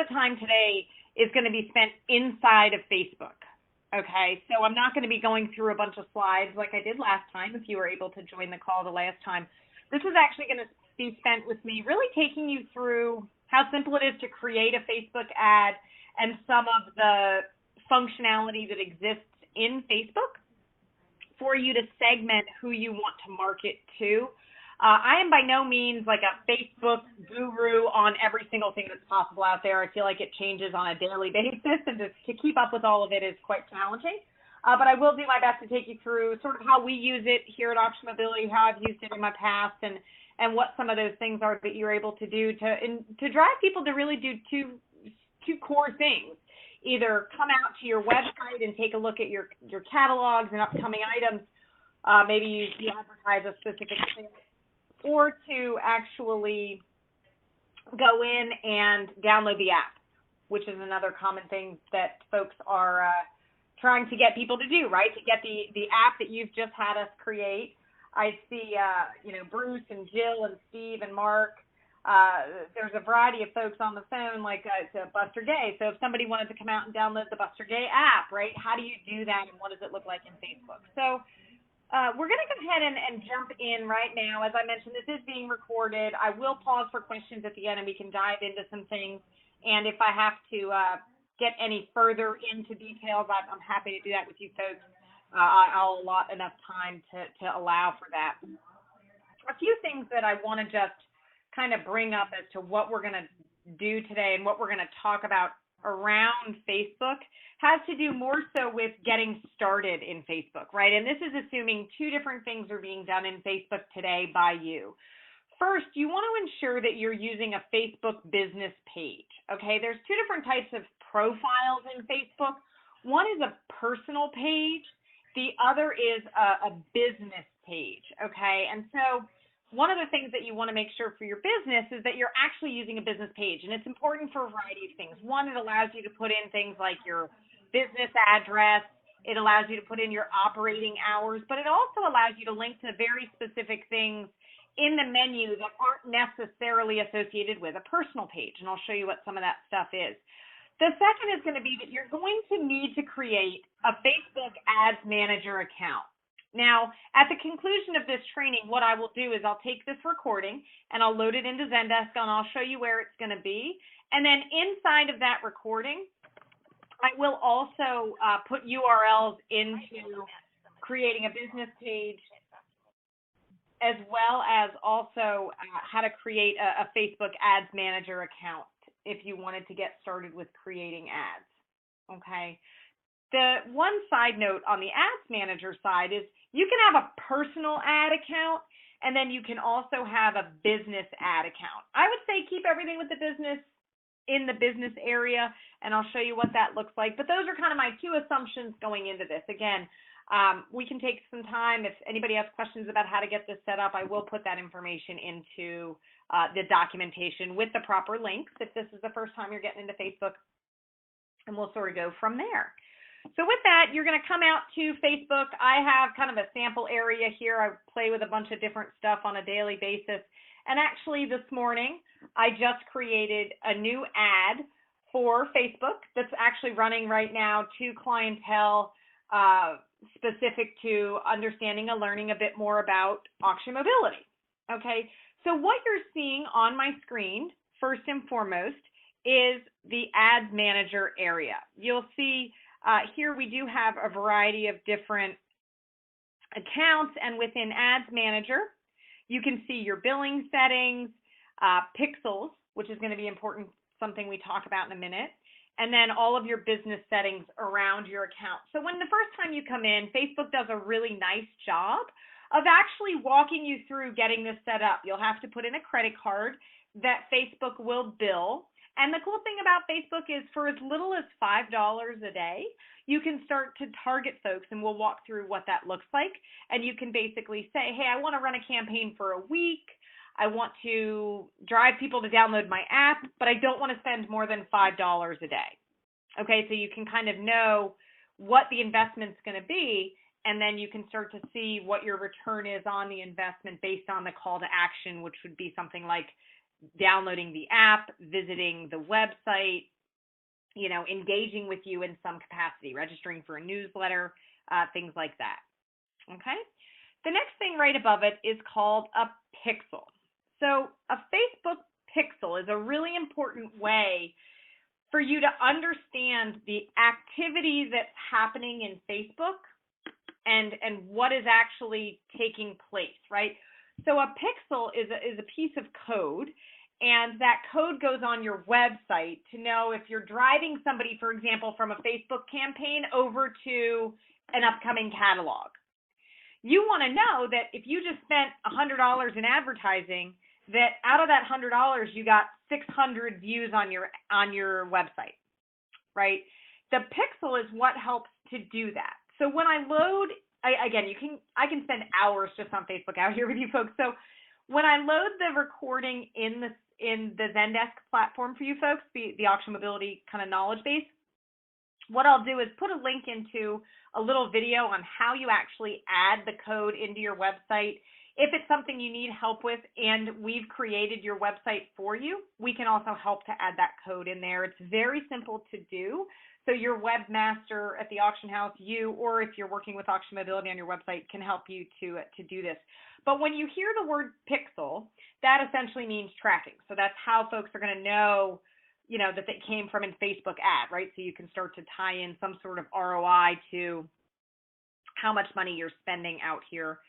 the time today is going to be spent inside of Facebook. Okay, so I'm not going to be going through a bunch of slides like I did last time, if you were able to join the call the last time. This is actually going to be spent with me really taking you through how simple it is to create a Facebook ad and some of the functionality that exists in Facebook for you to segment who you want to market to. I am by no means like a Facebook guru on every single thing that's possible out there. I feel like it changes on a daily basis, and to keep up with all of it is quite challenging. But I will do my best to take you through sort of how we use it here at Auction Mobility, how I've used it in my past, and what some of those things are that you're able to do to drive people to really do two core things. Either come out to your website and take a look at your catalogs and upcoming items, maybe you advertise a specific thing, or to actually go in and download the app, which is another common thing that folks are trying to get people to do, right? To get the app that you've just had us create. I see, Bruce and Jill and Steve and Mark. There's a variety of folks on the phone, like Buster Gay. So if somebody wanted to come out and download the Buster Gay app, right, how do you do that, and what does it look like in Facebook? So we're going to go ahead and jump in right now. As I mentioned, this is being recorded. I will pause for questions at the end, and we can dive into some things. And if I have to get any further into details, I'm happy to do that with you folks. I'll allot enough time to allow for that. A few things that I want to just kind of bring up as to what we're going to do today and what we're going to talk about around Facebook has to do more so with getting started in Facebook, right? And this is assuming two different things are being done in Facebook today by you. First, you want to ensure that you're using a Facebook business page, okay? There's two different types of profiles in Facebook. One is a personal page. The other is a business page, okay? And so one of the things that you want to make sure for your business is that you're actually using a business page. And it's important for a variety of things. One, it allows you to put in things like your business address. It allows you to put in your operating hours, but it also allows you to link to very specific things in the menu that aren't necessarily associated with a personal page. And I'll show you what some of that stuff is. The second is going to be that you're going to need to create a Facebook Ads Manager account. Now, at the conclusion of this training, what I will do is I'll take this recording and I'll load it into Zendesk, and I'll show you where it's going to be. And then inside of that recording, I will also put URLs into creating a business page, as well as also how to create a Facebook Ads Manager account if you wanted to get started with creating ads, okay? The one side note on the Ads Manager side is you can have a personal ad account, and then you can also have a business ad account. I would say keep everything with the business in the business area, and I'll show you what that looks like. But those are kind of my two assumptions going into this. Again, we can take some time. If anybody has questions about how to get this set up, I will put that information into the documentation with the proper links if this is the first time you're getting into Facebook, and we'll sort of go from there. So with that, you're going to come out to Facebook. I have kind of a sample area here. I play with a bunch of different stuff on a daily basis. And actually this morning, I just created a new ad for Facebook that's actually running right now to clientele specific to understanding and learning a bit more about auction mobility. Okay, so what you're seeing on my screen, first and foremost, is the Ads Manager area. You'll see here we do have a variety of different accounts, and within Ads Manager, you can see your billing settings, pixels, which is going to be important, something we talk about in a minute, and then all of your business settings around your account. So when the first time you come in, Facebook does a really nice job of actually walking you through getting this set up. You'll have to put in a credit card that Facebook will bill. And the cool thing about Facebook is for as little as $5 a day, you can start to target folks, and we'll walk through what that looks like. And you can basically say, hey, I want to run a campaign for a week. I want to drive people to download my app, but I don't want to spend more than $5 a day. Okay, so you can kind of know what the investment's going to be, and then you can start to see what your return is on the investment based on the call to action, which would be something like downloading the app, visiting the website, engaging with you in some capacity, registering for a newsletter, things like that. Okay. The next thing right above it is called a pixel. So a Facebook pixel is a really important way for you to understand the activity that's happening in Facebook and what is actually taking place, right? So a pixel is a piece of code, and that code goes on your website to know if you're driving somebody, for example, from a Facebook campaign over to an upcoming catalog. You want to know that if you just spent $100 in advertising, that out of that $100 you got 600 views on your website, right? The pixel is what helps to do that. So when I load, I can spend hours just on Facebook out here with you folks. So when I load the recording in the Zendesk platform for you folks, the Auction Mobility kind of knowledge base, what I'll do is put a link into a little video on how you actually add the code into your website. If it's something you need help with and we've created your website for you, we can also help to add that code in there. It's very simple to do. So your webmaster at the auction house, or if you're working with Auction Mobility on your website, can help you to do this. But when you hear the word pixel, that essentially means tracking. So that's how folks are going to know, that they came from a Facebook ad, right? So you can start to tie in some sort of ROI to how much money you're spending out here.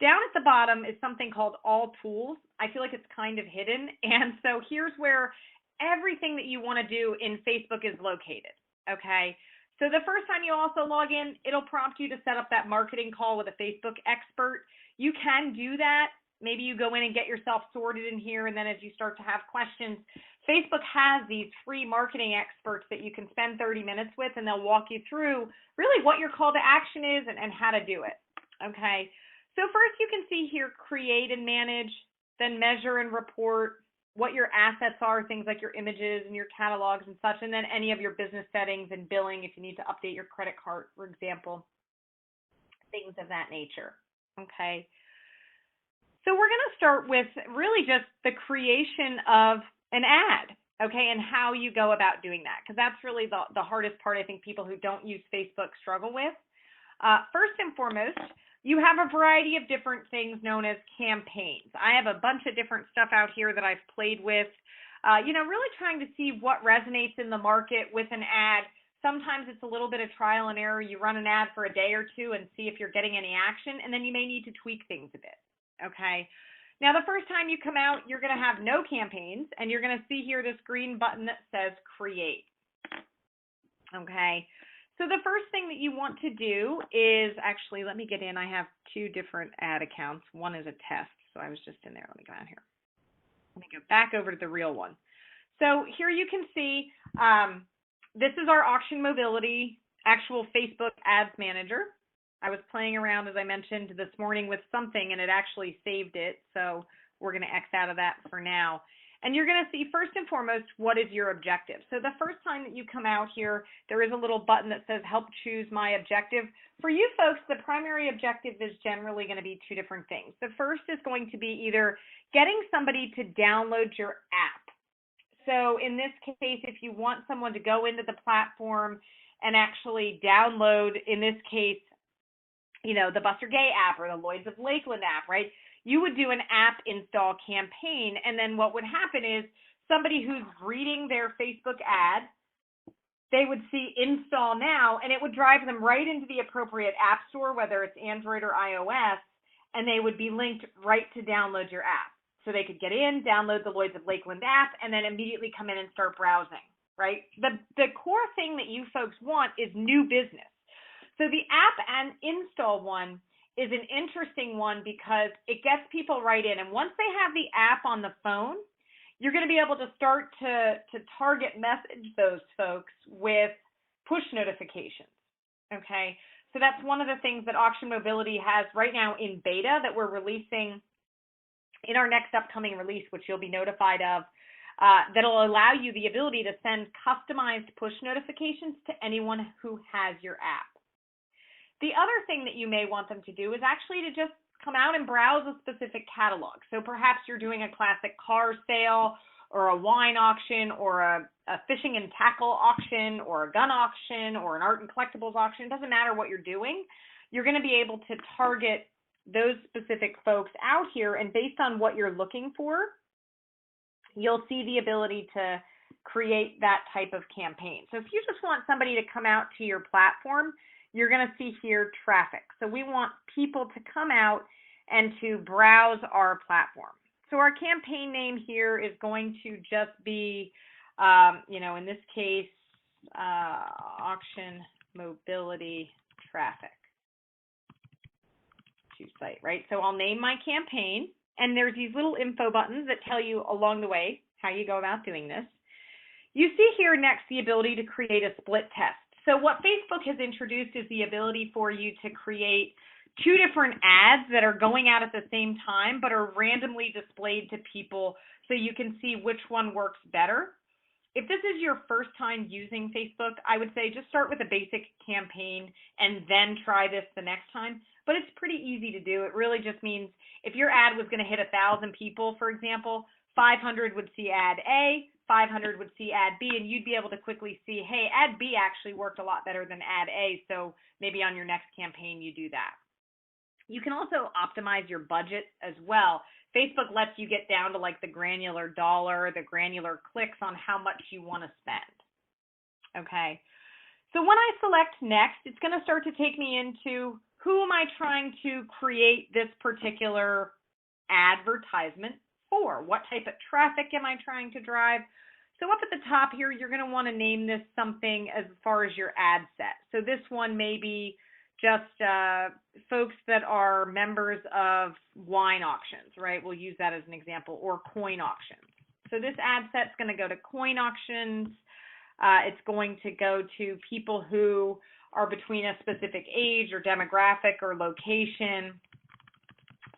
Down at the bottom is something called All Tools. I feel like it's kind of hidden. And so here's where everything that you want to do in Facebook is located, okay? So the first time you also log in, it'll prompt you to set up that marketing call with a Facebook expert. You can do that. Maybe you go in and get yourself sorted in here, and then as you start to have questions, Facebook has these free marketing experts that you can spend 30 minutes with, and they'll walk you through really what your call to action is and how to do it, okay? So first you can see here, create and manage, then measure and report what your assets are, things like your images and your catalogs and such, and then any of your business settings and billing if you need to update your credit card, for example, things of that nature, okay? So we're going to start with really just the creation of an ad, okay, and how you go about doing that, because that's really the hardest part I think people who don't use Facebook struggle with. First and foremost, you have a variety of different things known as campaigns. I have a bunch of different stuff out here that I've played with, really trying to see what resonates in the market with an ad. Sometimes it's a little bit of trial and error. You run an ad for a day or two and see if you're getting any action, and then you may need to tweak things a bit, okay? Now, the first time you come out, you're going to have no campaigns, and you're going to see here this green button that says Create, okay? So the first thing that you want to do is actually, let me get in. I have two different ad accounts. One is a test, so I was just in there. Let me go out here. Let me go back over to the real one. So here you can see this is our Auction Mobility actual Facebook Ads Manager. I was playing around, as I mentioned, this morning with something, and it actually saved it, so we're going to X out of that for now. And you're going to see, first and foremost, what is your objective. So the first time that you come out here, there is a little button that says Help Choose My Objective. For you folks, the primary objective is generally going to be two different things. The first is going to be either getting somebody to download your app. So in this case, if you want someone to go into the platform and actually download, in this case, the Buster Gay app or the Lloyd's of Lakeland app, right? You would do an app install campaign, and then what would happen is somebody who's reading their Facebook ad, they would see install now, and it would drive them right into the appropriate app store, whether it's Android or iOS, and they would be linked right to download your app. So they could get in, download the Lloyd's of Lakeland app, and then immediately come in and start browsing, right? The core thing that you folks want is new business. So the app and install one is an interesting one because it gets people right in. And once they have the app on the phone, you're going to be able to start to target message those folks with push notifications, okay? So that's one of the things that Auction Mobility has right now in beta that we're releasing in our next upcoming release, which you'll be notified of, that'll allow you the ability to send customized push notifications to anyone who has your app. The other thing that you may want them to do is actually to just come out and browse a specific catalog. So perhaps you're doing a classic car sale, or a wine auction or a fishing and tackle auction or a gun auction or an art and collectibles auction. It doesn't matter what you're doing. You're going to be able to target those specific folks out here, and based on what you're looking for, you'll see the ability to create that type of campaign. So if you just want somebody to come out to your platform, you're going to see here traffic. So we want people to come out and to browse our platform. So our campaign name here is going to just be, in this case, auction mobility traffic to site, right? So I'll name my campaign, and there's these little info buttons that tell you along the way how you go about doing this. You see here next the ability to create a split test. So what Facebook has introduced is the ability for you to create two different ads that are going out at the same time but are randomly displayed to people so you can see which one works better. If this is your first time using Facebook, I would say just start with a basic campaign and then try this the next time. But it's pretty easy to do. It really just means if your ad was going to hit 1,000 people, for example, 500 would see ad A, 500 would see ad B, and you'd be able to quickly see, hey, ad B actually worked a lot better than ad A, so maybe on your next campaign you do that. You can also optimize your budget as well. Facebook lets you get down to like the granular dollar, the granular clicks on how much you want to spend. Okay, so when I select next, it's going to start to take me into who am I trying to create this particular advertisement for? What type of traffic am I trying to drive? So up at the top here, you're going to want to name this something as far as your ad set. So this one may be just folks that are members of wine auctions, right? We'll use that as an example, or coin auctions. So this ad set's going to go to coin auctions. It's going to go to people who are between a specific age or demographic or location.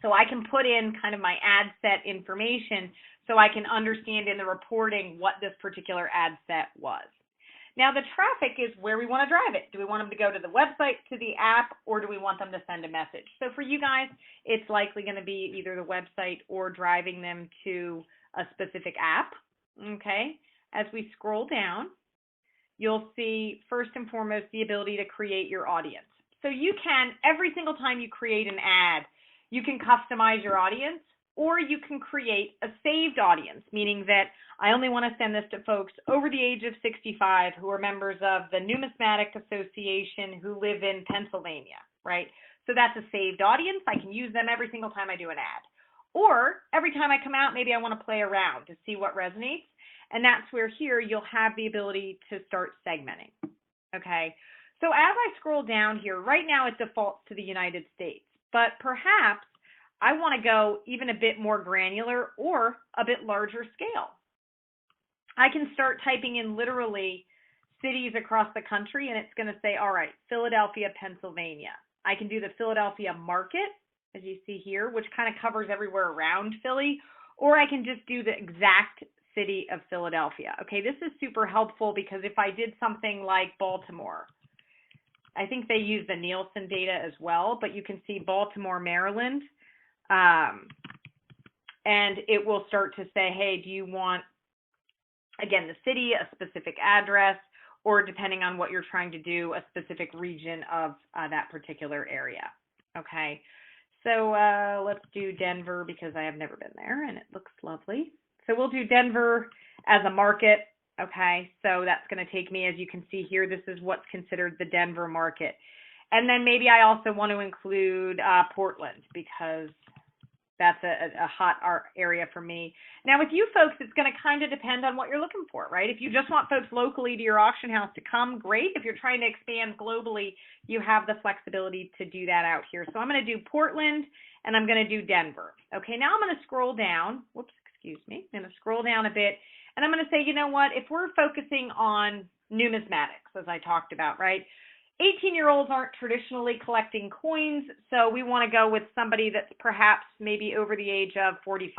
So I can put in kind of my ad set information so I can understand in the reporting what this particular ad set was. Now the traffic is where we want to drive it. Do we want them to go to the website, to the app, or do we want them to send a message? So for you guys, it's likely going to be either the website or driving them to a specific app. Okay, as we scroll down, you'll see first and foremost the ability to create your audience. So you can, every single time you create an ad, you can customize your audience, or you can create a saved audience, meaning that I only want to send this to folks over the age of 65 who are members of the Numismatic Association who live in Pennsylvania, right? So that's a saved audience. I can use them every single time I do an ad. Or every time I come out, maybe I want to play around to see what resonates. And that's where here you'll have the ability to start segmenting. Okay, so as I scroll down here, right now it defaults to the United States, but perhaps I want to go even a bit more granular or a bit larger scale. I can start typing in literally cities across the country, and it's going to say, all right, Philadelphia, Pennsylvania. I can do the Philadelphia market, as you see here, which kind of covers everywhere around Philly, or I can just do the exact city of Philadelphia. Okay, this is super helpful because if I did something like Baltimore, I think they use the Nielsen data as well, but you can see Baltimore, Maryland, and it will start to say, hey, do you want, again, the city, a specific address, or depending on what you're trying to do, a specific region of that particular area. Okay, so let's do Denver because I have never been there and it looks lovely. So we'll do Denver as a market. Okay, so that's going to take me, as you can see here, this is what's considered the Denver market. And then maybe I also want to include Portland because that's a hot area for me. Now with you folks, it's going to kind of depend on what you're looking for, right? If you just want folks locally to your auction house to come, great. If you're trying to expand globally, you have the flexibility to do that out here. So I'm going to do Portland and I'm going to do Denver. Okay, now I'm going to scroll down. Whoops, excuse me. I'm going to scroll down a bit and I'm going to say, you know what, if we're focusing on numismatics, as I talked about, right? 18-year-olds aren't traditionally collecting coins, so we want to go with somebody that's perhaps maybe over the age of 45.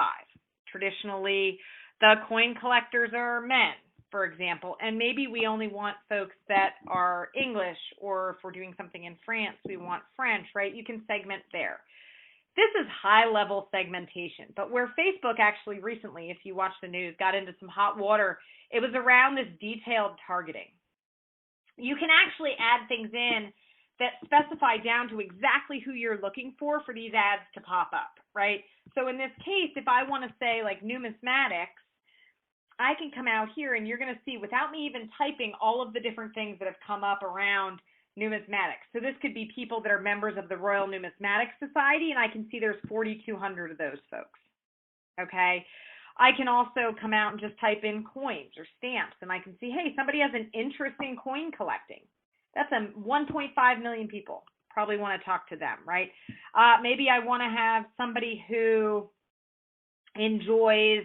Traditionally, the coin collectors are men, for example, and maybe we only want folks that are English, or if we're doing something in France, we want French, right? You can segment there. This is high-level segmentation, but where Facebook actually recently, if you watch the news, got into some hot water, it was around this detailed targeting. You can actually add things in that specify down to exactly who you're looking for these ads to pop up, right? So in this case, if I want to say like numismatics, I can come out here and you're going to see without me even typing all of the different things that have come up around numismatics. So this could be people that are members of the Royal Numismatic Society, and I can see there's 4,200 of those folks. Okay. I can also come out and just type in coins or stamps, and I can see, hey, somebody has an interest in coin collecting. That's 1.5 million people. Probably want to talk to them, right? Maybe I want to have somebody who enjoys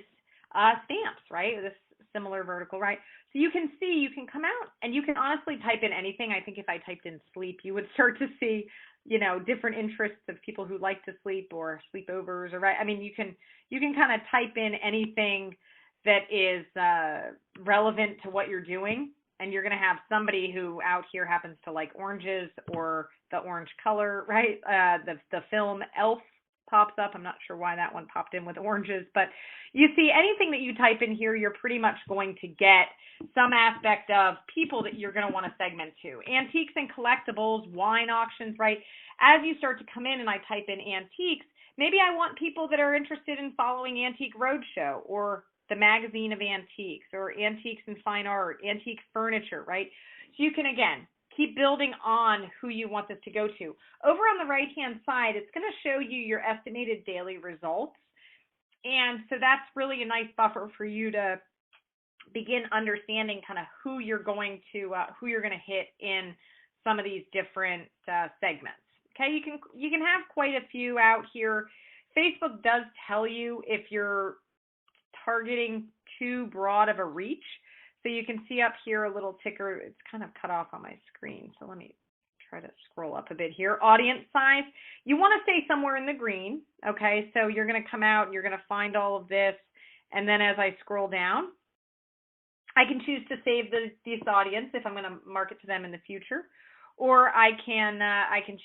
stamps, right? This similar vertical, right? So you can see, you can come out and you can honestly type in anything. I think if I typed in sleep, you would start to see, different interests of people who like to sleep or sleepovers, or right. I mean, you can kind of type in anything that is relevant to what you're doing, and you're going to have somebody who out here happens to like oranges or the orange color, right? The film Elf pops up. I'm not sure why that one popped in with oranges, but you see anything that you type in here, you're pretty much going to get some aspect of people that you're going to want to segment to. Antiques and collectibles, wine auctions, right? As you start to come in and I type in antiques, maybe I want people that are interested in following Antique Roadshow or the Magazine of Antiques or Antiques and Fine Art, antique furniture, right? So you can, again, keep building on who you want this to go to. Over on the right-hand side, it's going to show you your estimated daily results. And so that's really a nice buffer for you to begin understanding kind of who you're going to hit in some of these different segments. Okay, you can have quite a few out here. Facebook does tell you if you're targeting too broad of a reach. So you can see up here a little ticker. It's kind of cut off on my screen. So let me try to scroll up a bit here. Audience size. You want to stay somewhere in the green. Okay, so you're going to come out, you're going to find all of this. And then as I scroll down, I can choose to save this audience if I'm going to market to them in the future. Or I can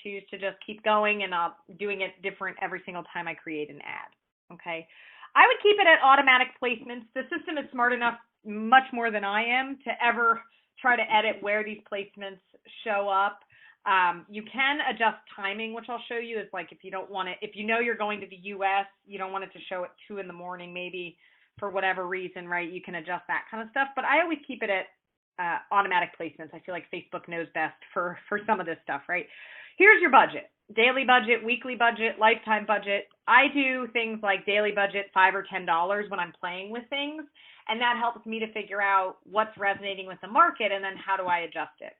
choose to just keep going and doing it different every single time I create an ad. Okay, I would keep it at automatic placements. The system is smart enough, much more than I am, to ever try to edit where these placements show up. You can adjust timing, which I'll show you. It's like if you don't want it, if you know you're going to the US, you don't want it to show at 2 in the morning, maybe for whatever reason, right? You can adjust that kind of stuff. But I always keep it at automatic placements. I feel like Facebook knows best for some of this stuff, right? Here's your budget. Daily budget, weekly budget, lifetime budget. I do things like daily budget, $5 or $10 when I'm playing with things. And that helps me to figure out what's resonating with the market and then how do I adjust it.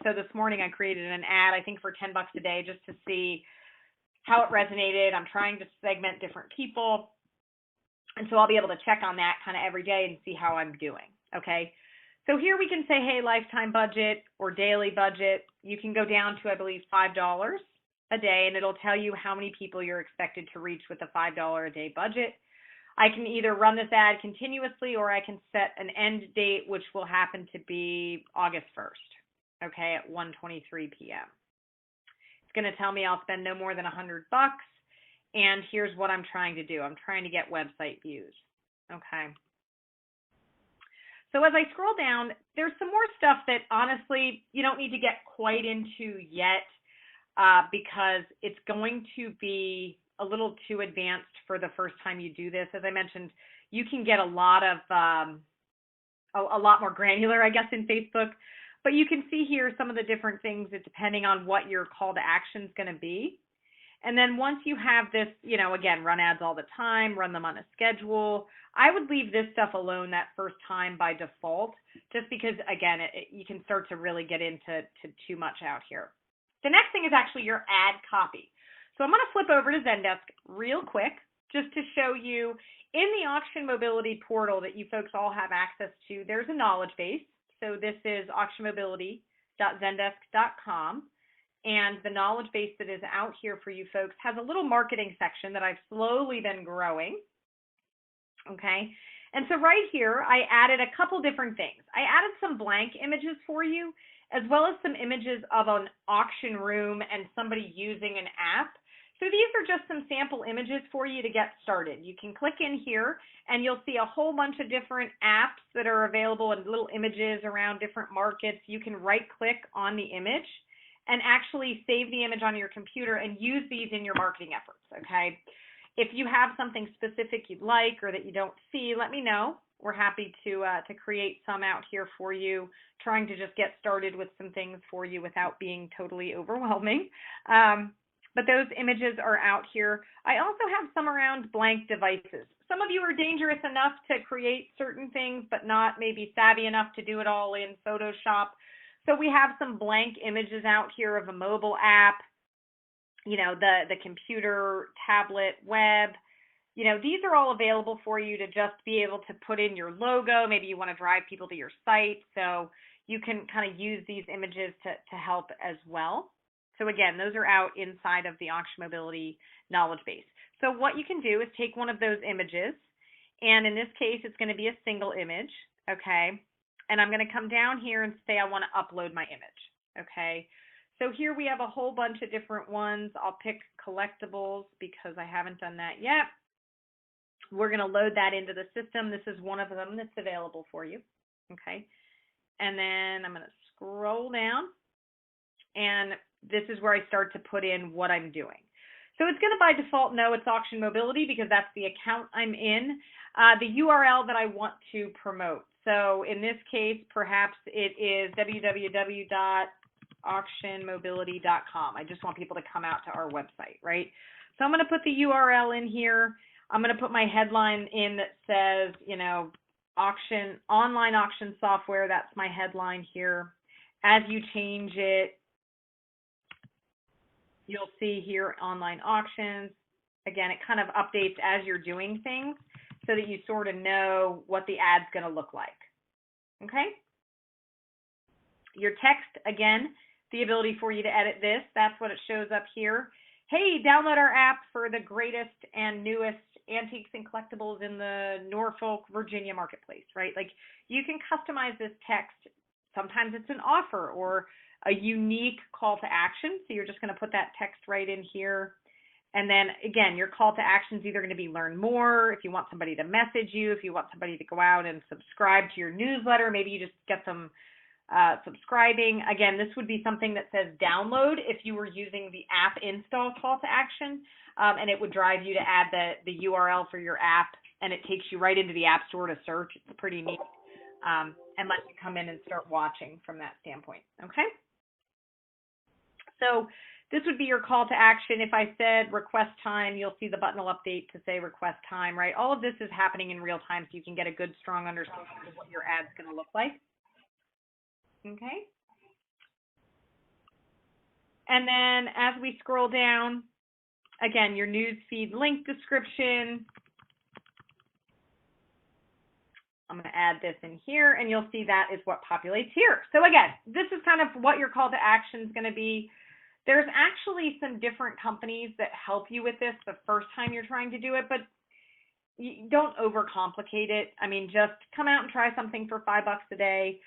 So this morning I created an ad, I think for $10 a day, just to see how it resonated. I'm trying to segment different people. And so I'll be able to check on that kind of every day and see how I'm doing. Okay. So here we can say, hey, lifetime budget or daily budget. You can go down to, I believe, $5 a day, and it'll tell you how many people you're expected to reach with a $5 a day budget. I can either run this ad continuously or I can set an end date, which will happen to be August 1st, okay, at 1:23 p.m. It's going to tell me I'll spend no more than $100, and here's what I'm trying to do. I'm trying to get website views, okay. So as I scroll down, there's some more stuff that honestly you don't need to get quite into yet because it's going to be a little too advanced for the first time you do this. As I mentioned, you can get a lot more granular, I guess, in Facebook. But you can see here some of the different things that depending on what your call to action is going to be. And then once you have this, again, run ads all the time, run them on a schedule. I would leave this stuff alone that first time by default, just because, again, you can start to really get into too much out here. The next thing is actually your ad copy. So I'm going to flip over to Zendesk real quick just to show you in the Auction Mobility portal that you folks all have access to, there's a knowledge base. So this is auctionmobility.zendesk.com. And the knowledge base that is out here for you folks has a little marketing section that I've slowly been growing. Okay. And so right here, I added a couple different things. I added some blank images for you, as well as some images of an auction room and somebody using an app. So these are just some sample images for you to get started. You can click in here and you'll see a whole bunch of different apps that are available and little images around different markets. You can right click on the image and actually save the image on your computer and use these in your marketing efforts, okay? If you have something specific you'd like or that you don't see, let me know. We're happy to create some out here for you, trying to just get started with some things for you without being totally overwhelming. But those images are out here. I also have some around blank devices. Some of you are dangerous enough to create certain things, but not maybe savvy enough to do it all in Photoshop. So we have some blank images out here of a mobile app, you know, the computer, tablet, web. You know, these are all available for you to just be able to put in your logo. Maybe you want to drive people to your site. So you can kind of use these images to help as well. So again, those are out inside of the Auction Mobility knowledge base. So what you can do is take one of those images, and in this case, it's going to be a single image, okay? And I'm going to come down here and say I want to upload my image, okay? So here we have a whole bunch of different ones. I'll pick collectibles because I haven't done that yet. We're going to load that into the system. This is one of them that's available for you, okay? And then I'm going to scroll down, and this is where I start to put in what I'm doing. So it's going to by default know it's Auction Mobility because that's the account I'm in, the URL that I want to promote. So in this case, perhaps it is www.auctionmobility.com. I just want people to come out to our website, right? So I'm going to put the URL in here. I'm going to put my headline in that says, you know, online auction software. That's my headline here. As you change it, you'll see here online auctions. Again, it kind of updates as you're doing things so that you sort of know what the ad's going to look like. Okay? Your text, again, the ability for you to edit this. That's what it shows up here. Hey, download our app for the greatest and newest antiques and collectibles in the Norfolk, Virginia marketplace, right? Like you can customize this text. Sometimes it's an offer or a unique call to action. So you're just going to put that text right in here. And then again, your call to action is either going to be learn more, if you want somebody to message you, if you want somebody to go out and subscribe to your newsletter, maybe you just get them subscribing. Again, this would be something that says download if you were using the app install call to action, and it would drive you to add the URL for your app, and it takes you right into the App Store to search. It's pretty neat, and lets you come in and start watching from that standpoint, okay? So this would be your call to action. If I said request time, you'll see the button will update to say request time, right? All of this is happening in real time so you can get a good, strong understanding of what your ad's going to look like. Okay. And then as we scroll down, again, your news feed link description. I'm going to add this in here, and you'll see that is what populates here. So again, this is kind of what your call to action is going to be. There's actually some different companies that help you with this the first time you're trying to do it, but don't overcomplicate it. I mean, just come out and try something for $5 a day.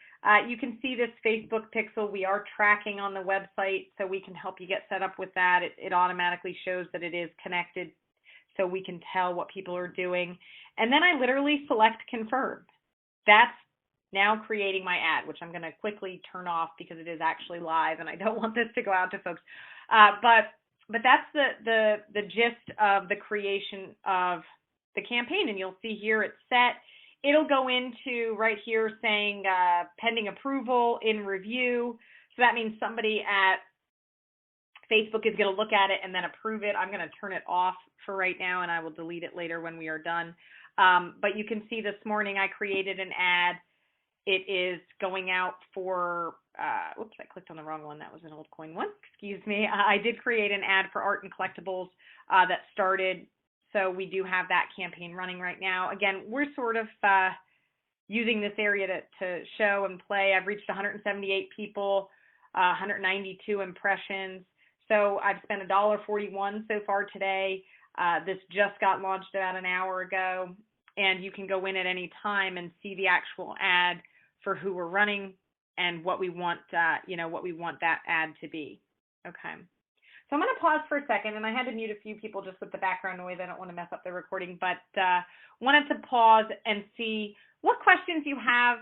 You can see this Facebook pixel. We are tracking on the website, so we can help you get set up with that. It automatically shows that it is connected, so we can tell what people are doing. And then I literally select confirm. That's now creating my ad, which I'm going to quickly turn off because it is actually live, and I don't want this to go out to folks. But that's the gist of the creation of the campaign, and you'll see here it's set. It'll go into right here saying pending approval, in review. So that means somebody at Facebook is going to look at it and then approve it. I'm going to turn it off for right now, and I will delete it later when we are done. But you can see this morning I created an ad. It is going out for, oops, I clicked on the wrong one. That was an old coin one. Excuse me. I did create an ad for art and collectibles that started. So we do have that campaign running right now. Again, we're sort of using this area to show and play. I've reached 178 people, 192 impressions. So I've spent $1.41 so far today. This just got launched about an hour ago, and you can go in at any time and see the actual ad for who we're running and what we want, what we want that ad to be. Okay. So I'm going to pause for a second, and I had to mute a few people just with the background noise. I don't want to mess up the recording, but wanted to pause and see what questions you have,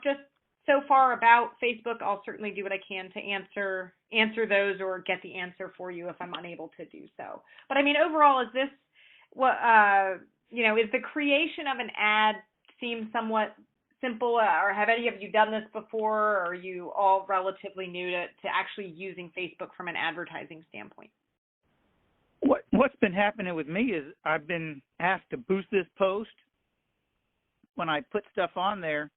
just so far about Facebook. I'll certainly do what I can to answer those or get the answer for you if I'm unable to do so. But I mean, overall, is this what, is the creation of an ad seem somewhat simple, or have any of you done this before, or are you all relatively new to actually using Facebook from an advertising standpoint? What's been happening with me is I've been asked to boost this post when I put stuff on there,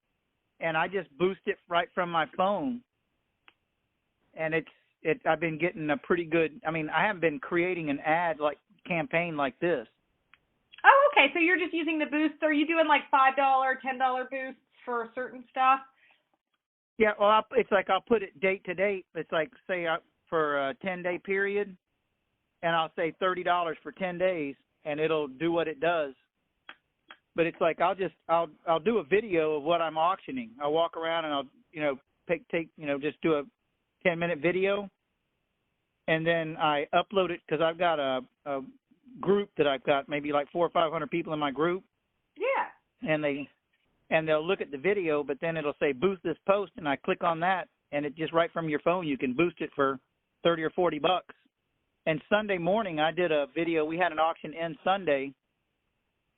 and I just boost it right from my phone. And I've been getting a pretty good, I mean, I haven't been creating an ad campaign like this. Oh, okay. So you're just using the boosts. Are you doing like $5, $10 boosts for certain stuff? Yeah, well, it's like I'll put it date to date. It's like, say, for a 10-day period, and I'll say $30 for 10 days, and it'll do what it does. But it's like I'll do a video of what I'm auctioning. I'll walk around and I'll just do a 10-minute video, and then I upload it because I've got a group that I've got maybe like 400 or 500 people in my group. Yeah. And they'll look at the video, but then it'll say boost this post, and I click on that, and it just right from your phone you can boost it for $30 or $40. And Sunday morning I did a video. We had an auction end Sunday,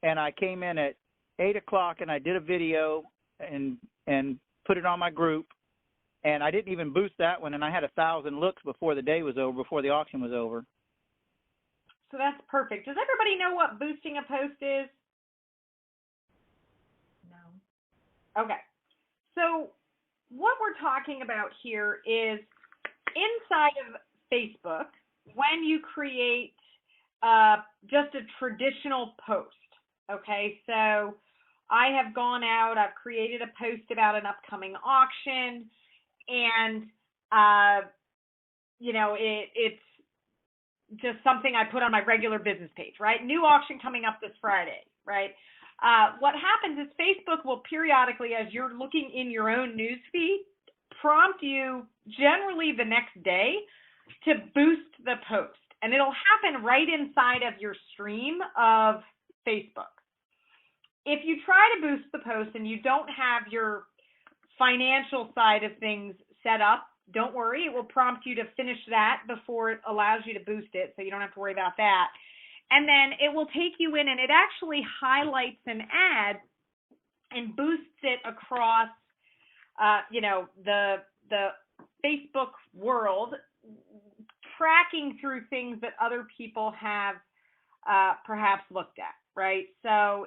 and I came in at 8 o'clock and I did a video and put it on my group, and I didn't even boost that one, and I had 1,000 looks before the day was over, before the auction was over. So that's perfect. Does everybody know what boosting a post is? No. Okay. So what we're talking about here is inside of Facebook, when you create just a traditional post. Okay, so I have gone out, I've created a post about an upcoming auction, and it's just something I put on my regular business page, right? New auction coming up this Friday, right? What happens is Facebook will periodically, as you're looking in your own news feed, prompt you generally the next day to boost the post. And it'll happen right inside of your stream of Facebook. If you try to boost the post and you don't have your financial side of things set up, don't worry. It will prompt you to finish that before it allows you to boost it, so you don't have to worry about that. And then it will take you in, and it actually highlights an ad and boosts it across, the Facebook world, tracking through things that other people have perhaps looked at, right? So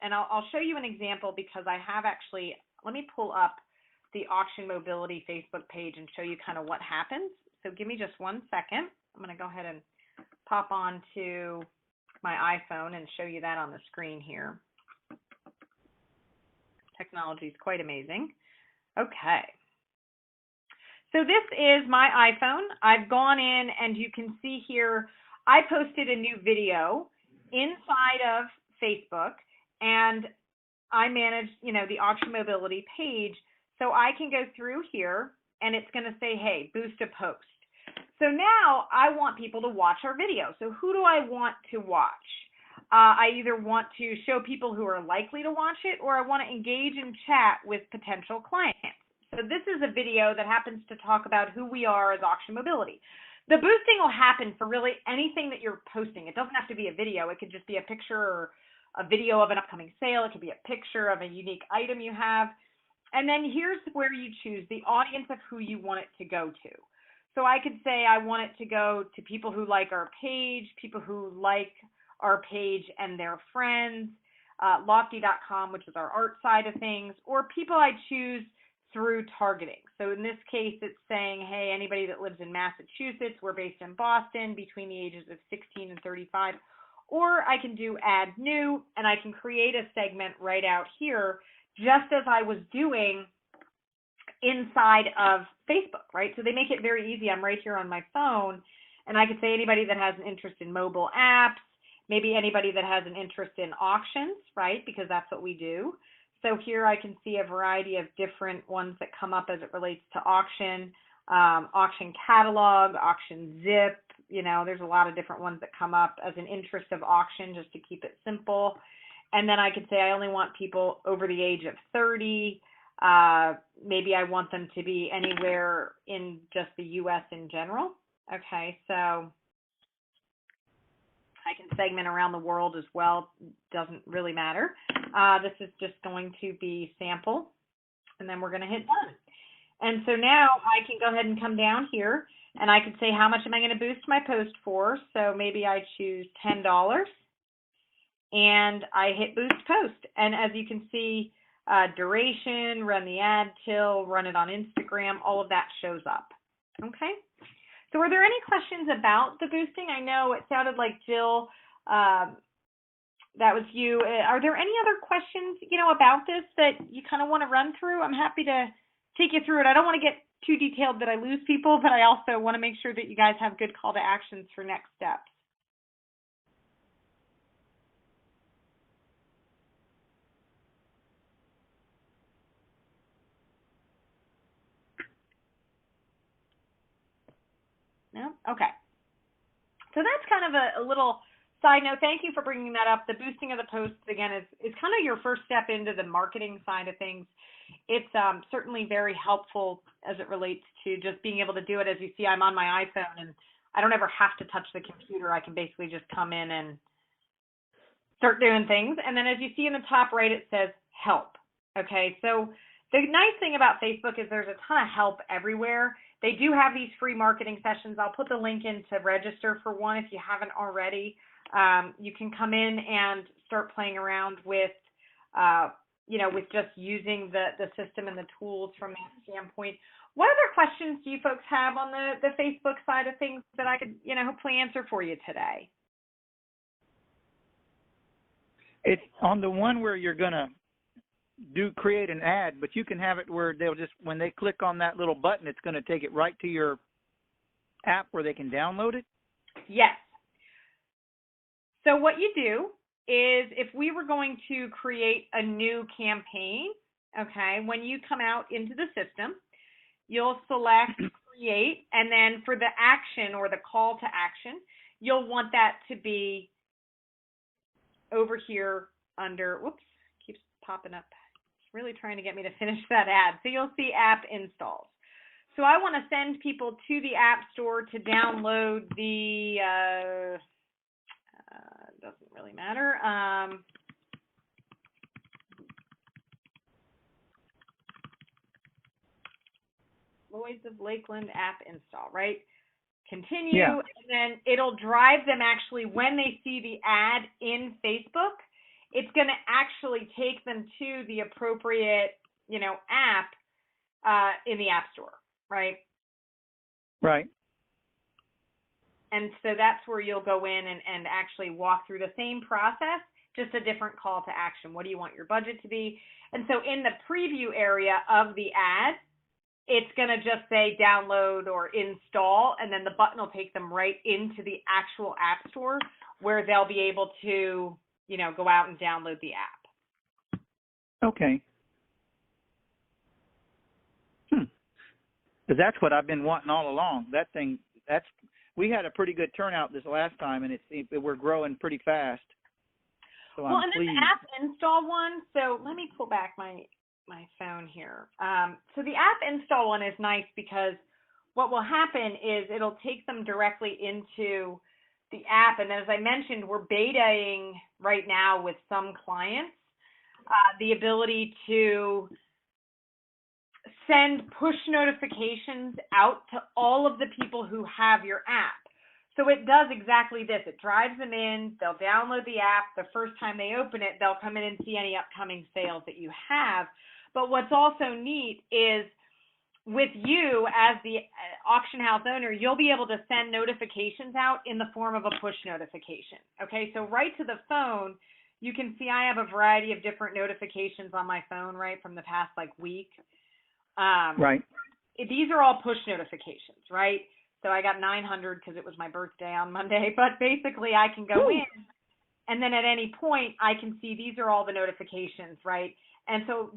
and I'll show you an example because I have actually, let me pull up the Auction Mobility Facebook page and show you kind of what happens. So give me just 1 second. I'm going to go ahead and pop on to my iPhone and show you that on the screen here. Technology is quite amazing. Okay. So this is my iPhone. I've gone in and you can see here, I posted a new video inside of Facebook, and I manage, the Auction Mobility page. So I can go through here and it's going to say, hey, boost a post. So now I want people to watch our video. So who do I want to watch? I either want to show people who are likely to watch it, or I want to engage and chat with potential clients. So this is a video that happens to talk about who we are as Auction Mobility. The boosting will happen for really anything that you're posting. It doesn't have to be a video. It could just be a picture or a video of an upcoming sale. It could be a picture of a unique item you have. And then here's where you choose the audience of who you want it to go to. So I could say I want it to go to people who like our page, people who like our page and their friends, Lofty.com, which is our art side of things, or people I choose through targeting. So in this case, it's saying, hey, anybody that lives in Massachusetts, we're based in Boston, between the ages of 16 and 35. Or I can do add new, and I can create a segment right out here, just as I was doing inside of Facebook, right? So they make it very easy. I'm right here on my phone, and I could say anybody that has an interest in mobile apps, maybe anybody that has an interest in auctions, right? Because that's what we do. So here I can see a variety of different ones that come up as it relates to auction. auction catalog, auction zip. There's a lot of different ones that come up as an interest of auction, just to keep it simple. And then I could say I only want people over the age of 30. Maybe I want them to be anywhere in just the U.S. in general. Okay, so I can segment around the world as well. Doesn't really matter. This is just going to be sample, and then we're going to hit done. And so now I can go ahead and come down here, and I can say how much am I going to boost my post for. So maybe I choose $10, and I hit boost post. And as you can see, duration, run the ad till, run it on Instagram, all of that shows up. Okay. So are there any questions about the boosting? I know it sounded like Jill, that was you. Are there any other questions, about this that you kind of want to run through? I'm happy to take you through it. I don't want to get too detailed that I lose people, but I also want to make sure that you guys have good call to actions for next steps. No? Okay. So that's kind of a little side note. Thank you for bringing that up. The boosting of the posts, again, is kind of your first step into the marketing side of things. It's certainly very helpful as it relates to just being able to do it. As you see, I'm on my iPhone, and I don't ever have to touch the computer. I can basically just come in and start doing things. And then as you see in the top right, it says help. Okay, so the nice thing about Facebook is there's a ton of help everywhere. They do have these free marketing sessions. I'll put the link in to register for one if you haven't already. You can come in and start playing around with, with just using the system and the tools from that standpoint. What other questions do you folks have on the Facebook side of things that I could, hopefully answer for you today? It's on the one where you're going to create an ad, but you can have it where they'll just, when they click on that little button, it's going to take it right to your app where they can download it? Yes. So what you do is, if we were going to create a new campaign, okay, when you come out into the system, you'll select create, and then for the action or the call to action, you'll want that to be over here under, whoops, keeps popping up. It's really trying to get me to finish that ad. So you'll see app installs. So I want to send people to the App Store to download the, doesn't really matter. Lloyd's of Lakeland app install, right? Continue, yeah. And then it'll drive them actually, when they see the ad in Facebook, it's going to actually take them to the appropriate, app in the App Store, right? Right. And so that's where you'll go in and actually walk through the same process, just a different call to action. What do you want your budget to be? And so in the preview area of the ad, it's going to just say download or install, and then the button will take them right into the actual App Store where they'll be able to, go out and download the app. Okay. Because that's what I've been wanting all along. We had a pretty good turnout this last time, and we're growing pretty fast. So well, I'm and pleased. then the app install one, so let me pull back my phone here. So the app install one is nice because what will happen is it'll take them directly into the app. And as I mentioned, we're betaing right now with some clients the ability to send push notifications out to all of the people who have your app. So it does exactly this. It drives them in, they'll download the app. The first time they open it, they'll come in and see any upcoming sales that you have. But what's also neat is, with you as the auction house owner, you'll be able to send notifications out in the form of a push notification. Okay, so right to the phone, you can see I have a variety of different notifications on my phone, right, from the past week. Right. These are all push notifications, right? So I got 900 because it was my birthday on Monday. But basically, I can go in, and then at any point, I can see these are all the notifications, right? And so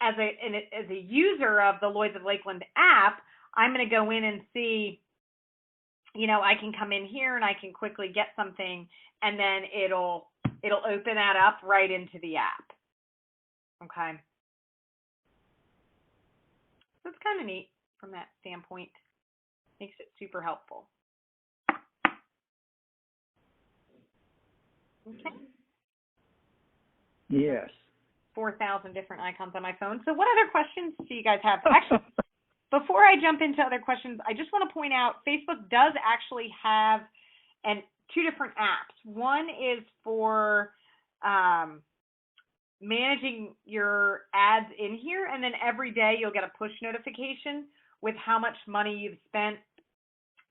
as a user of the Lloyd's of Lakeland app, I'm going to go in and see, I can come in here and I can quickly get something, and then it'll open that up right into the app. Okay. So it's kind of neat from that standpoint. Makes it super helpful. Okay. Yes. 4,000 different icons on my phone. So what other questions do you guys have? Actually, before I jump into other questions, I just want to point out Facebook does actually have two different apps. One is for managing your ads in here, and then every day you'll get a push notification with how much money you've spent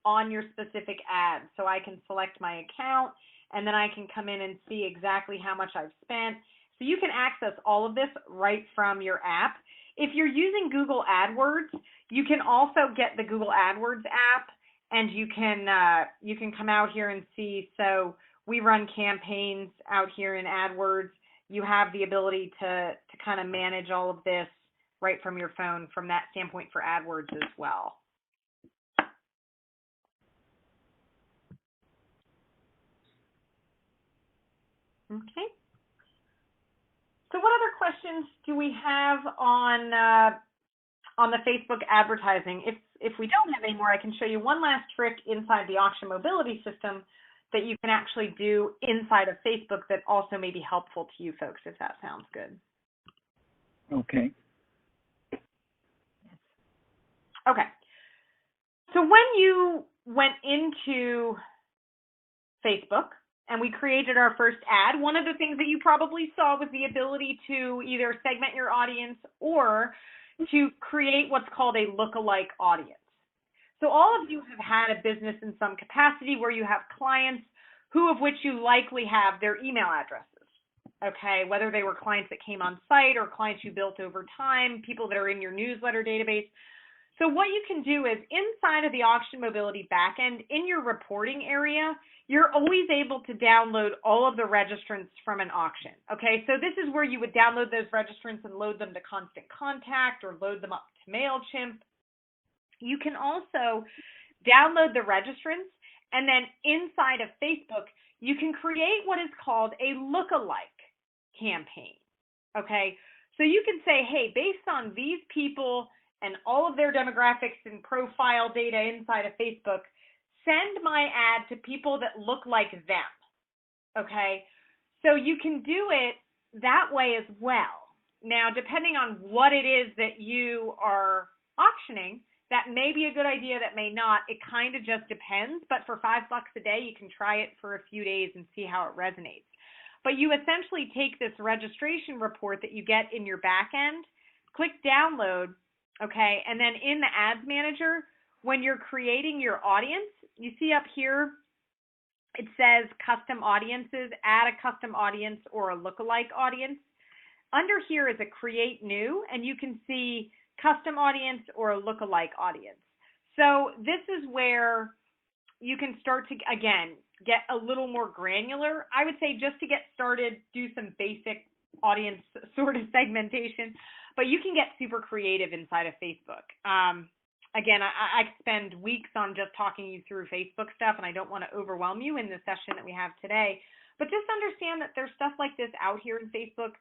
on your specific ads. So I can select my account, and then I can come in and see exactly how much I've spent. So you can access all of this right from your app. If you're using Google AdWords, you can also get the Google AdWords app, and you can come out here and see. So we run campaigns out here in AdWords. You have the ability to kind of manage all of this right from your phone from that standpoint for AdWords as well. Okay. So what other questions do we have on the Facebook advertising? If we don't have any more, I can show you one last trick inside the Auction Mobility system that you can actually do inside of Facebook that also may be helpful to you folks, if that sounds good. Okay. Okay. So when you went into Facebook and we created our first ad, one of the things that you probably saw was the ability to either segment your audience or to create what's called a lookalike audience. So all of you have had a business in some capacity where you have clients of which you likely have their email addresses, okay, whether they were clients that came on site or clients you built over time, people that are in your newsletter database. So what you can do is inside of the Auction Mobility backend, in your reporting area, you're always able to download all of the registrants from an auction. Okay, so this is where you would download those registrants and load them to Constant Contact or load them up to MailChimp. You can also download the registrants, and then inside of Facebook, you can create what is called a lookalike campaign. Okay, so you can say, hey, based on these people and all of their demographics and profile data inside of Facebook, send my ad to people that look like them. Okay, so you can do it that way as well. Now, depending on what it is that you are auctioning, that may be a good idea, that may not. It kind of just depends, but for $5 a day, you can try it for a few days and see how it resonates. But you essentially take this registration report that you get in your back end, click download, okay, and then in the Ads Manager, when you're creating your audience, you see up here, it says custom audiences, add a custom audience or a lookalike audience. Under here is a create new, and you can see custom audience or a lookalike audience. So this is where you can start to, again, get a little more granular. I would say just to get started, do some basic audience sort of segmentation, but you can get super creative inside of Facebook. Again, I spend weeks on just talking you through Facebook stuff, and I don't want to overwhelm you in the session that we have today. But just understand that there's stuff like this out here in Facebook.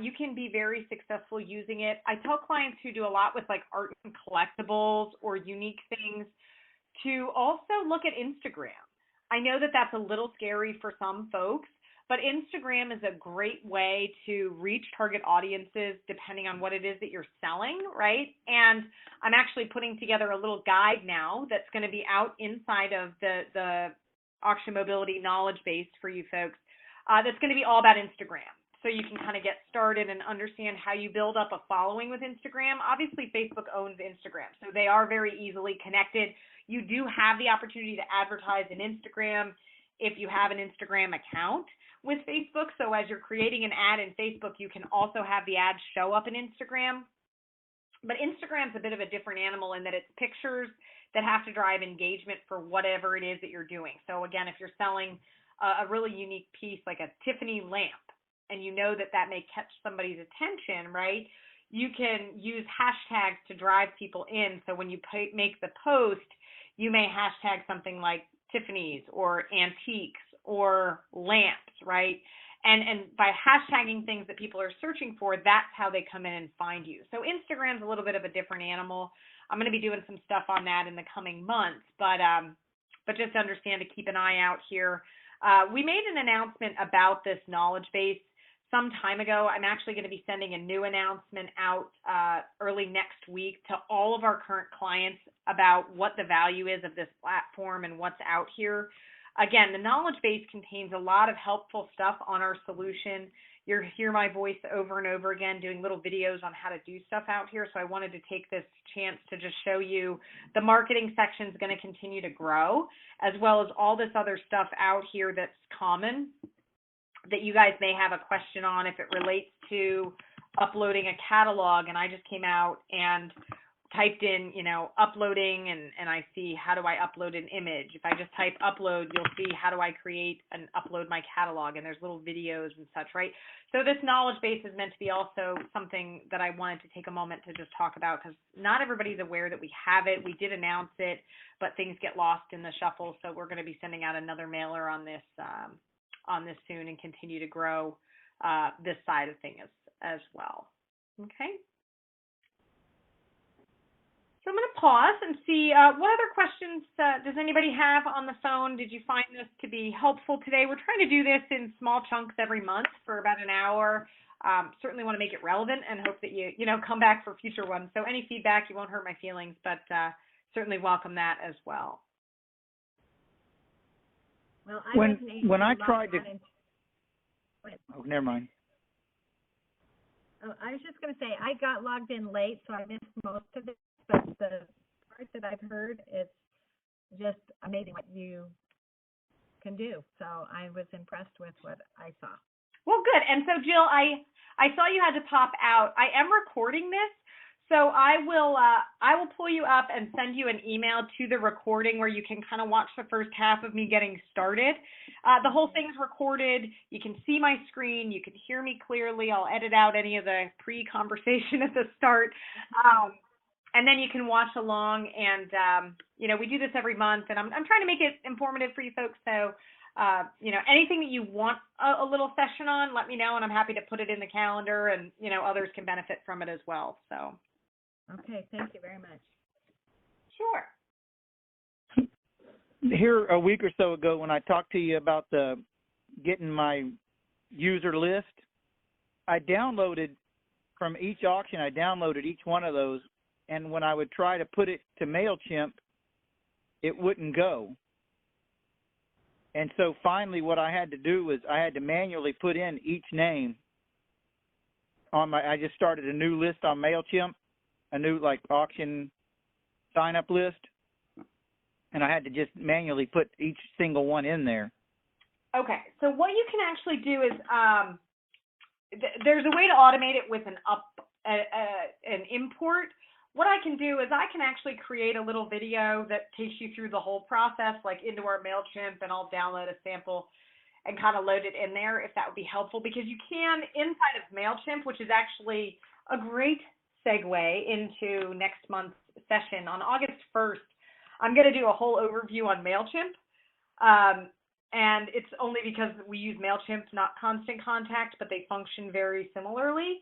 You can be very successful using it. I tell clients who do a lot with like art and collectibles or unique things to also look at Instagram. I know that that's a little scary for some folks, but Instagram is a great way to reach target audiences depending on what it is that you're selling, right? And I'm actually putting together a little guide now that's going to be out inside of the Auction Mobility knowledge base for you folks. That's going to be all about Instagram. So you can kind of get started and understand how you build up a following with Instagram. Obviously, Facebook owns Instagram, so they are very easily connected. You do have the opportunity to advertise in Instagram if you have an Instagram account with Facebook. So as you're creating an ad in Facebook, you can also have the ad show up in Instagram. But Instagram's a bit of a different animal in that it's pictures that have to drive engagement for whatever it is that you're doing. So again, if you're selling a really unique piece like a Tiffany lamp, and you know that that may catch somebody's attention, right? you can use hashtags to drive people in. So when you make the post, you may hashtag something like Tiffany's or antiques or lamps, right? And by hashtagging things that people are searching for, that's how they come in and find you. So Instagram's a little bit of a different animal. I'm going to be doing some stuff on that in the coming months, but just understand to keep an eye out here. We made an announcement about this knowledge base some time ago. I'm actually going to be sending a new announcement out early next week to all of our current clients about what the value is of this platform and what's out here. Again, the knowledge base contains a lot of helpful stuff on our solution. You'll hear my voice over and over again doing little videos on how to do stuff out here. So I wanted to take this chance to just show you the marketing section is going to continue to grow, as well as all this other stuff out here that's common that you guys may have a question on if it relates to uploading a catalog. And I just came out and typed in, uploading, and I see how do I upload an image. If I just type upload, you'll see how do I create and upload my catalog, and there's little videos and such, right? So this knowledge base is meant to be also something that I wanted to take a moment to just talk about, because not everybody's aware that we have it. We did announce it, but things get lost in the shuffle, so we're going to be sending out another mailer on this soon and continue to grow this side of things as well. Okay. So I'm going to pause and see what other questions does anybody have on the phone. Did you find this to be helpful today? We're trying to do this in small chunks every month for about an hour. Certainly want to make it relevant and hope that you come back for future ones. So any feedback, you won't hurt my feelings, but certainly welcome that as well. Well, when I tried to, never mind. Oh, I was just going to say I got logged in late, so I missed most of it. But the part that I've heard is just amazing what you can do. So I was impressed with what I saw. Well, good. And so, Jill, I saw you had to pop out. I am recording this, so I will pull you up and send you an email to the recording where you can kind of watch the first half of me getting started. The whole thing's recorded. You can see my screen. You can hear me clearly. I'll edit out any of the pre-conversation at the start. And then you can watch along, and we do this every month, and I'm trying to make it informative for you folks. So, anything that you want a little session on, let me know, and I'm happy to put it in the calendar, and others can benefit from it as well. So, okay, thank you very much. Sure. Here a week or so ago, when I talked to you about getting my user list, I downloaded from each auction. I downloaded each one of those. And when I would try to put it to MailChimp, it wouldn't go. And so finally what I had to do was I had to manually put in each name I just started a new list on MailChimp, a new auction sign-up list, and I had to just manually put each single one in there. Okay, so what you can actually do is there's a way to automate it with an import. What I can do is I can actually create a little video that takes you through the whole process, into our MailChimp, and I'll download a sample and kind of load it in there if that would be helpful, because you can, inside of MailChimp, which is actually a great segue into next month's session. On August 1st, I'm going to do a whole overview on MailChimp, and it's only because we use MailChimp, not Constant Contact, but they function very similarly.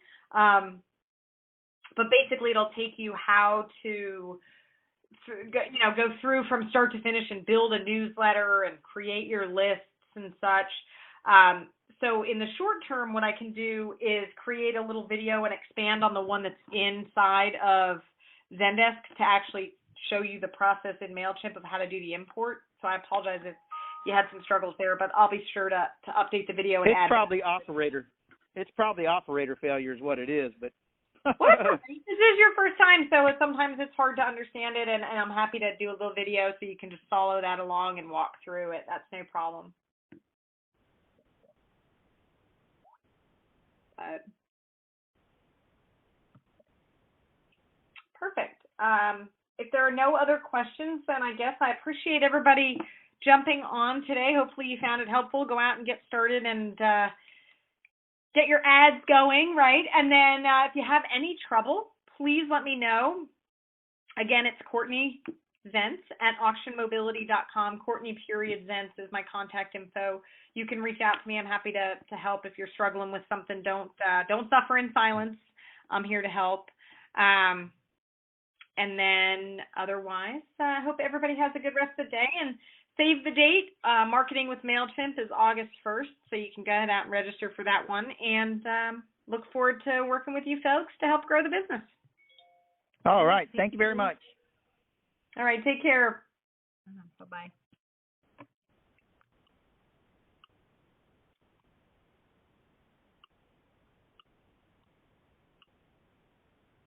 But basically, it'll take you how to, go through from start to finish and build a newsletter and create your lists and such. So in the short term, what I can do is create a little video and expand on the one that's inside of Zendesk to actually show you the process in MailChimp of how to do the import. So I apologize if you had some struggles there, but I'll be sure to update the video and add. It's probably operator failure is what it is, but. Well, this is your first time, so sometimes it's hard to understand it, and I'm happy to do a little video so you can just follow that along and walk through it. That's no problem. Perfect. If there are no other questions, then I guess I appreciate everybody jumping on today. Hopefully you found it helpful. Go out and get started and get your ads going, right? And then if you have any trouble, please let me know. Again, it's Courtney Zentz at auctionmobility.com. Courtney.Zentz is my contact info. You can reach out to me. I'm happy to help if you're struggling with something. Don't suffer in silence. I'm here to help. And then otherwise, I hope everybody has a good rest of the day, and save the date. Marketing with MailChimp is August 1st, so you can go ahead and register for that one, and look forward to working with you folks to help grow the business. All right. Thank you very much. All right. Take care. Bye-bye.